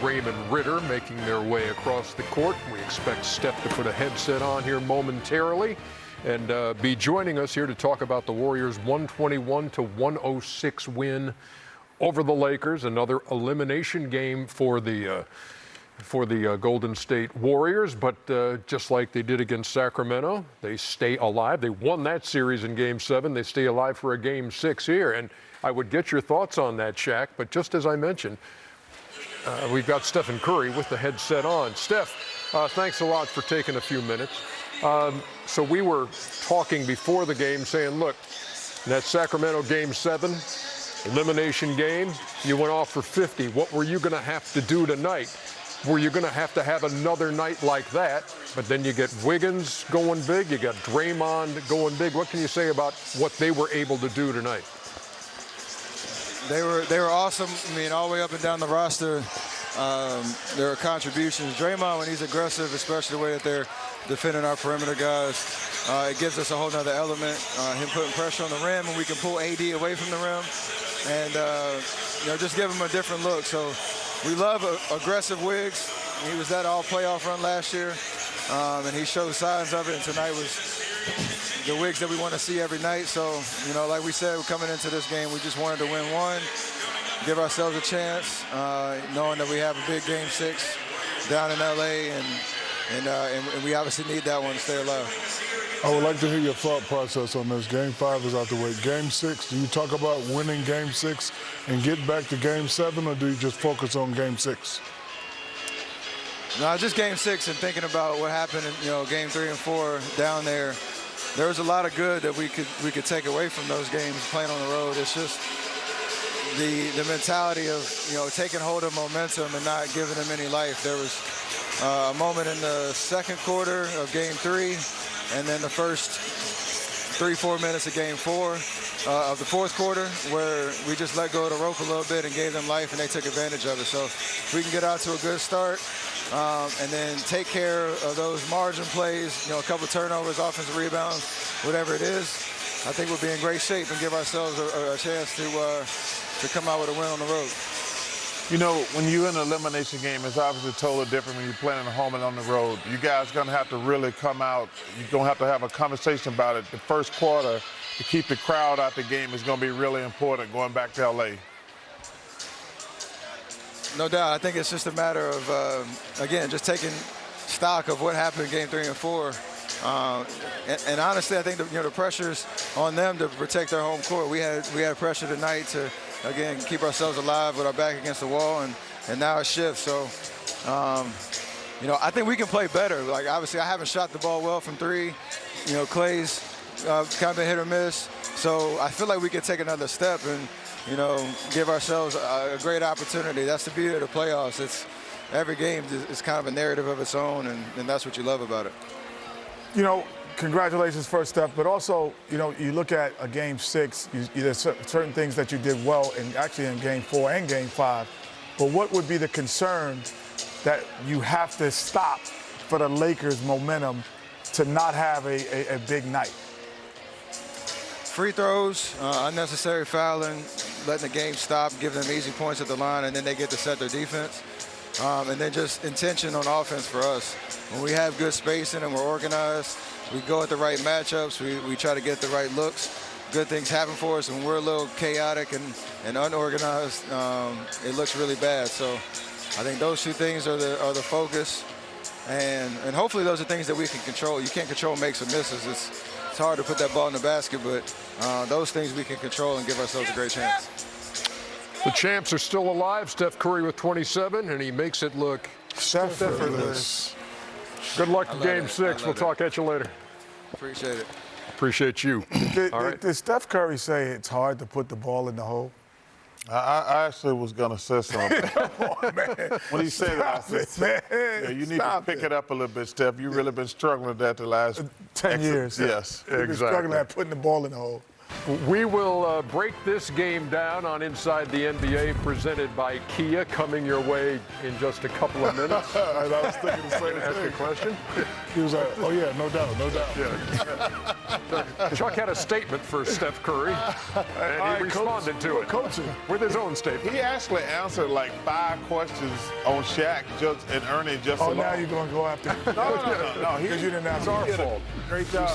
Raymond Ritter making their way across the court. We expect Steph to put a headset on here momentarily and be joining us here to talk about the Warriors' 121-106 win over the Lakers. Another elimination game for the Golden State Warriors, but just like they did against Sacramento, they stay alive. They won that series in Game 7. They stay alive for a Game 6 here. And I would get your thoughts on that, Shaq, but just as I mentioned, we've got Stephen Curry with the headset on. Steph, thanks a lot for taking a few minutes. So we were talking before the game saying, look, in that Sacramento Game 7, elimination game, you went off for 50. What were you going to have to do tonight? Were you going to have another night like that? But then you get Wiggins going big, you got Draymond going big. What can you say about what they were able to do tonight? They were awesome. I mean, all the way up and down the roster, their contributions. Draymond, when he's aggressive, especially the way that they're defending our perimeter guys, it gives us a whole nother element. Him putting pressure on the rim, and we can pull AD away from the rim, and just give him a different look. So we love aggressive Wiggs. He was that all playoff run last year, and he showed signs of it. And tonight was the Wiggs that we want to see every night. So, like we said, we're coming into this game, we just wanted to win one, give ourselves a chance, knowing that we have a big Game 6 down in LA, and we obviously need that one to stay alive. I would like to hear your thought process on this. Game 5 is out the way. Game 6, do you talk about winning Game 6 and get back to Game 7, or do you just focus on Game 6? No, just Game 6 and thinking about what happened in Game 3 and 4 down there. There was a lot of good that we could take away from those games playing on the road. It's just the mentality of taking hold of momentum and not giving them any life. There was a moment in the second quarter of Game 3, and then the first 3-4 minutes of Game 4 of the fourth quarter, where we just let go of the rope a little bit and gave them life, and they took advantage of it. So if we can get out to a good start, and then take care of those margin plays, a couple turnovers, offensive rebounds, whatever it is, I think we'll be in great shape and give ourselves a chance to come out with a win on the road. When you're in an elimination game, it's obviously totally different when you're playing at home and on the road. You guys are going to have to really come out. You're going to have a conversation about it. The first quarter, to keep the crowd out the game, is going to be really important going back to L.A. No doubt. I think it's just a matter of, again, just taking stock of what happened in Game 3 and 4. And honestly, I think the pressure's on them to protect their home court. We had pressure tonight to, again, keep ourselves alive with our back against the wall, and now it shifts. So, I think we can play better. Like, obviously, I haven't shot the ball well from 3. Clay's kind of been hit or miss. So I feel like we could take another step and, give ourselves a great opportunity. That's the beauty of the playoffs. It's every game is kind of a narrative of its own, and that's what you love about it. Congratulations first, Steph, but also, you look at a Game 6, there's certain things that you did well in Game 4 and Game 5, but what would be the concern that you have to stop for the Lakers' momentum to not have a big night? Free throws, unnecessary fouling, letting the game stop, giving them easy points at the line, and then they get to set their defense. And then just intention on offense for us. When we have good spacing and we're organized, we go at the right matchups, we try to get the right looks. Good things happen for us. When we're a little chaotic and unorganized, it looks really bad. So I think those two things are the focus. And hopefully those are things that we can control. You can't control makes or misses. It's hard to put that ball in the basket, but those things we can control and give ourselves a great chance. The champs are still alive. Steph Curry with 27, and he makes it look effortless. Good luck in Game 6. We'll talk at you later. Appreciate it. Appreciate you. Did Steph Curry say it's hard to put the ball in the hole? I actually was going to say something. Come on, man. When he said that, I said, you need to pick it up a little bit, Steph. You've really been struggling with that the last 10 years. Yes, You've been struggling at putting the ball in the hole. We will break this game down on Inside the NBA, presented by Kia, coming your way in just a couple of minutes. I was thinking the same Ask a thing. question. He was like, oh, yeah, no doubt, no doubt. Chuck had a statement for Steph Curry, and All right, he responded Coach, to it coaching. with his own statement. He actually answered like 5 questions on Shaq and Ernie just Oh, alone. now you're going to go after No. because you didn't ask. It's our fault. Great job.